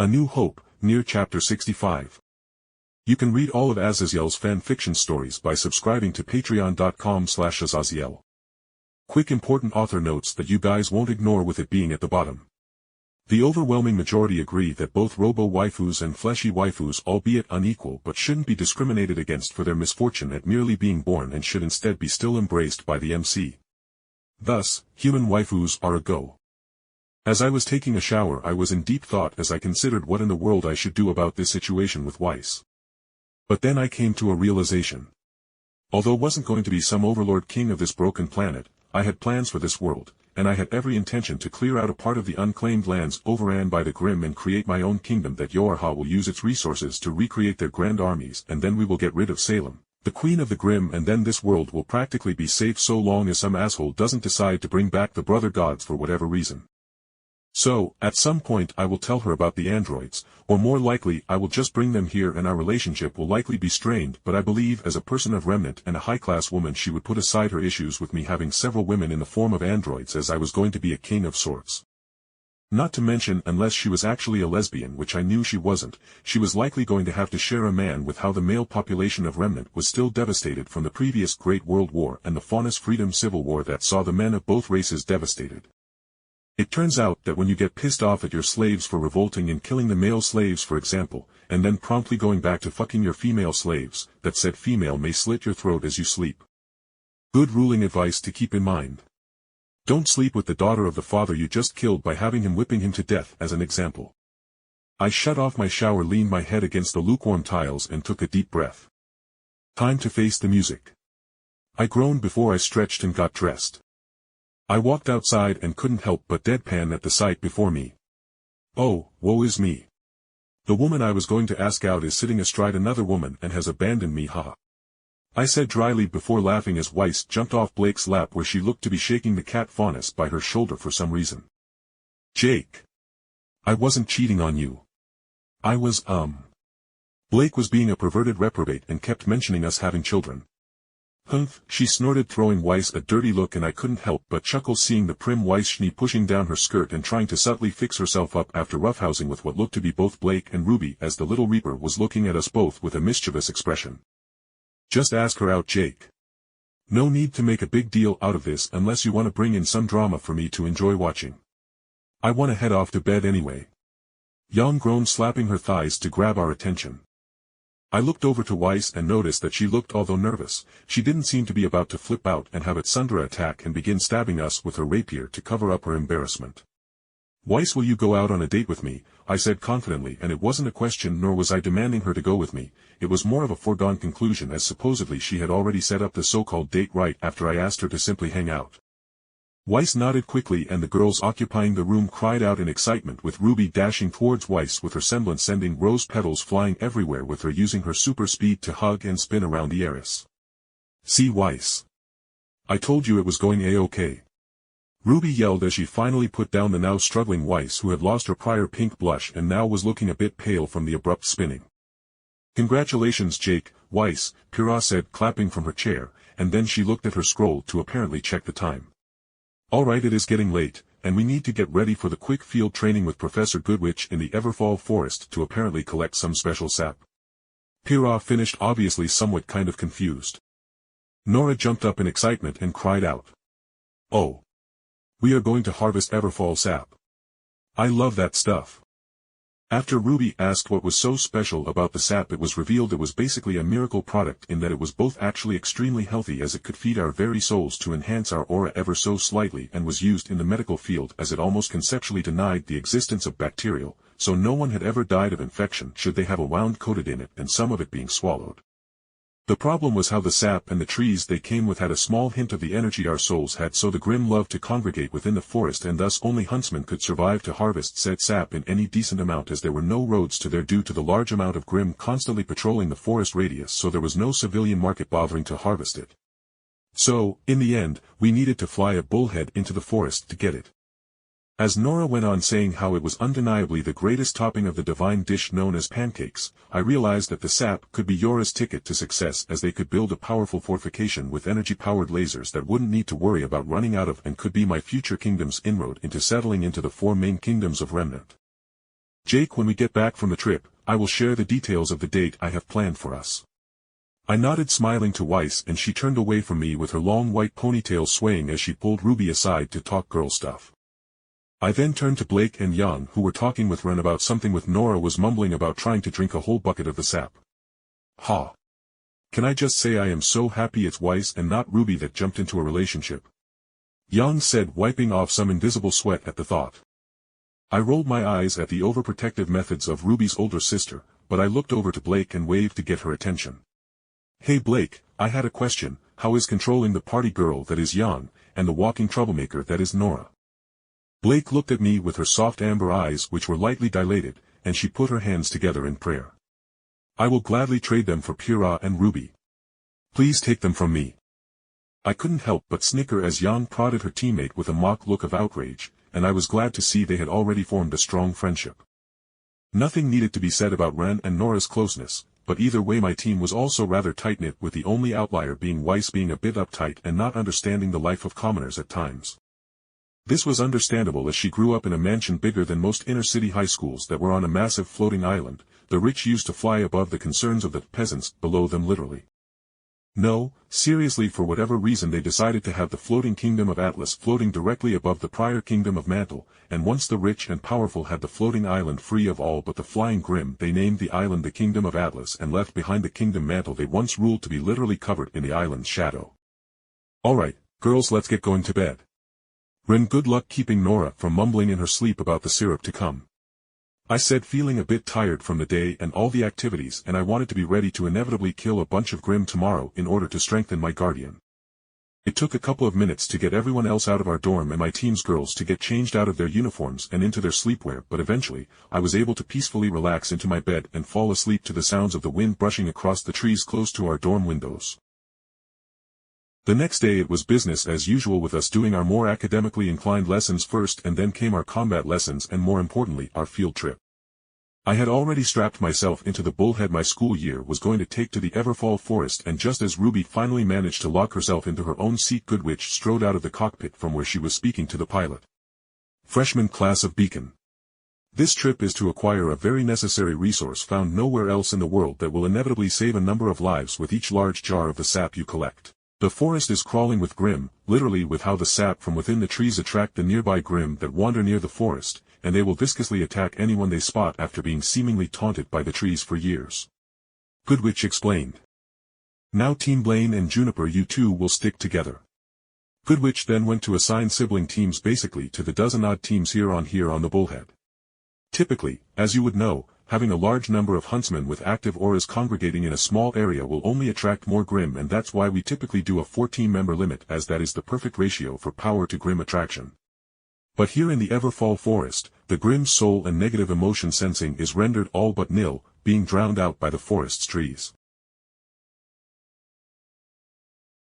A New Hope, Nier Chapter 65. You can read all of Azazyel's fan-fiction stories by subscribing to patreon.com/Azazyel. Quick important author notes that you guys won't ignore with it being at the bottom. The overwhelming majority agree that both Robo Waifus and Fleshy Waifus, albeit unequal, but shouldn't be discriminated against for their misfortune at merely being born and should instead be still embraced by the MC. Thus, human waifus are a go. As I was taking a shower, I was in deep thought as I considered what in the world I should do about this situation with Weiss. But then I came to a realization. Although wasn't going to be some overlord king of this broken planet, I had plans for this world, and I had every intention to clear out a part of the unclaimed lands overran by the Grimm and create my own kingdom that Yorha will use its resources to recreate their grand armies, and then we will get rid of Salem, the queen of the Grimm, and then this world will practically be safe so long as some asshole doesn't decide to bring back the brother gods for whatever reason. So, at some point I will tell her about the androids, or more likely I will just bring them here and our relationship will likely be strained, but I believe as a person of remnant and a high-class woman she would put aside her issues with me having several women in the form of androids, as I was going to be a king of sorts. Not to mention, unless she was actually a lesbian, which I knew she wasn't, she was likely going to have to share a man with how the male population of remnant was still devastated from the previous Great World War and the Faunus Freedom Civil War that saw the men of both races devastated. It turns out that when you get pissed off at your slaves for revolting and killing the male slaves for example, and then promptly going back to fucking your female slaves, that said female may slit your throat as you sleep. Good ruling advice to keep in mind. Don't sleep with the daughter of the father you just killed by having him whipping him to death as an example. I shut off my shower, leaned my head against the lukewarm tiles and took a deep breath. Time to face the music. I groaned before I stretched and got dressed. I walked outside and couldn't help but deadpan at the sight before me. Oh, woe is me. The woman I was going to ask out is sitting astride another woman and has abandoned me, haha. I said dryly before laughing as Weiss jumped off Blake's lap where she looked to be shaking the cat Faunus by her shoulder for some reason. Jake. I wasn't cheating on you. I was, Blake was being a perverted reprobate and kept mentioning us having children. Humph, she snorted, throwing Weiss a dirty look, and I couldn't help but chuckle seeing the prim Weiss-schnee pushing down her skirt and trying to subtly fix herself up after roughhousing with what looked to be both Blake and Ruby, as the little Reaper was looking at us both with a mischievous expression. Just ask her out, Jake. No need to make a big deal out of this unless you want to bring in some drama for me to enjoy watching. I want to head off to bed anyway. Young groaned, slapping her thighs to grab our attention. I looked over to Weiss and noticed that she looked, although nervous, she didn't seem to be about to flip out and have Sundra attack and begin stabbing us with her rapier to cover up her embarrassment. Weiss, will you go out on a date with me? I said confidently, and it wasn't a question, nor was I demanding her to go with me. It was more of a foregone conclusion, as supposedly she had already set up the so-called date right after I asked her to simply hang out. Weiss nodded quickly, and the girls occupying the room cried out in excitement, with Ruby dashing towards Weiss with her semblance sending rose petals flying everywhere, with her using her super speed to hug and spin around the heiress. See, Weiss. I told you it was going a-okay. Ruby yelled as she finally put down the now struggling Weiss, who had lost her prior pink blush and now was looking a bit pale from the abrupt spinning. Congratulations, Jake, Weiss, Pyrrha said, clapping from her chair, and then she looked at her scroll to apparently check the time. Alright, it is getting late, and we need to get ready for the quick field training with Professor Goodwitch in the Everfall Forest to apparently collect some special sap. Pyrrha finished, obviously somewhat kind of confused. Nora jumped up in excitement and cried out. Oh! We are going to harvest Everfall sap. I love that stuff. After Ruby asked what was so special about the sap, it was revealed it was basically a miracle product in that it was both actually extremely healthy, as it could feed our very souls to enhance our aura ever so slightly, and was used in the medical field as it almost conceptually denied the existence of bacterial, so no one had ever died of infection should they have a wound coated in it and some of it being swallowed. The problem was how the sap and the trees they came with had a small hint of the energy our souls had, so the Grimm loved to congregate within the forest, and thus only huntsmen could survive to harvest said sap in any decent amount, as there were no roads to there due to the large amount of Grimm constantly patrolling the forest radius, so there was no civilian market bothering to harvest it. So, in the end, we needed to fly a bullhead into the forest to get it. As Nora went on saying how it was undeniably the greatest topping of the divine dish known as pancakes, I realized that the sap could be Yora's ticket to success, as they could build a powerful fortification with energy-powered lasers that wouldn't need to worry about running out of, and could be my future kingdom's inroad into settling into the 4 main kingdoms of Remnant. Jake, when we get back from the trip, I will share the details of the date I have planned for us. I nodded smiling to Weiss and she turned away from me with her long white ponytail swaying as she pulled Ruby aside to talk girl stuff. I then turned to Blake and Young who were talking with Ren about something with Nora was mumbling about trying to drink a whole bucket of the sap. Ha! Can I just say I am so happy it's Weiss and not Ruby that jumped into a relationship? Young said, wiping off some invisible sweat at the thought. I rolled my eyes at the overprotective methods of Ruby's older sister, but I looked over to Blake and waved to get her attention. Hey Blake, I had a question, how is controlling the party girl that is Young, and the walking troublemaker that is Nora? Blake looked at me with her soft amber eyes which were lightly dilated, and she put her hands together in prayer. I will gladly trade them for Pyrrha and Ruby. Please take them from me. I couldn't help but snicker as Young prodded her teammate with a mock look of outrage, and I was glad to see they had already formed a strong friendship. Nothing needed to be said about Ren and Nora's closeness, but either way my team was also rather tight-knit with the only outlier being Weiss being a bit uptight and not understanding the life of commoners at times. This was understandable as she grew up in a mansion bigger than most inner-city high schools that were on a massive floating island. The rich used to fly above the concerns of the peasants below them literally. No, seriously, for whatever reason they decided to have the floating kingdom of Atlas floating directly above the prior kingdom of Mantle, and once the rich and powerful had the floating island free of all but the flying Grim, they named the island the Kingdom of Atlas and left behind the kingdom Mantle they once ruled to be literally covered in the island's shadow. Alright, girls, let's get going to bed. Ren, good luck keeping Nora from mumbling in her sleep about the syrup to come. I said, feeling a bit tired from the day and all the activities, and I wanted to be ready to inevitably kill a bunch of Grim tomorrow in order to strengthen my guardian. It took a couple of minutes to get everyone else out of our dorm and my team's girls to get changed out of their uniforms and into their sleepwear, but eventually, I was able to peacefully relax into my bed and fall asleep to the sounds of the wind brushing across the trees close to our dorm windows. The next day it was business as usual with us doing our more academically inclined lessons first, and then came our combat lessons and more importantly our field trip. I had already strapped myself into the bullhead my school year was going to take to the Everfall Forest, and just as Ruby finally managed to lock herself into her own seat, Goodwitch strode out of the cockpit from where she was speaking to the pilot. Freshman class of Beacon. This trip is to acquire a very necessary resource found nowhere else in the world that will inevitably save a number of lives with each large jar of the sap you collect. The forest is crawling with Grim, literally with how the sap from within the trees attract the nearby Grim that wander near the forest, and they will viscously attack anyone they spot after being seemingly taunted by the trees for years. Goodwitch explained. Now Team Blaine and Juniper, you two will stick together. Goodwitch then went to assign sibling teams basically to the dozen-odd teams here on the bullhead. Typically, as you would know, having a large number of huntsmen with active auras congregating in a small area will only attract more Grim, and that's why we typically do a 14-member limit, as that is the perfect ratio for power to Grim attraction. But here in the Everfall Forest, the Grim's soul and negative emotion sensing is rendered all but nil, being drowned out by the forest's trees.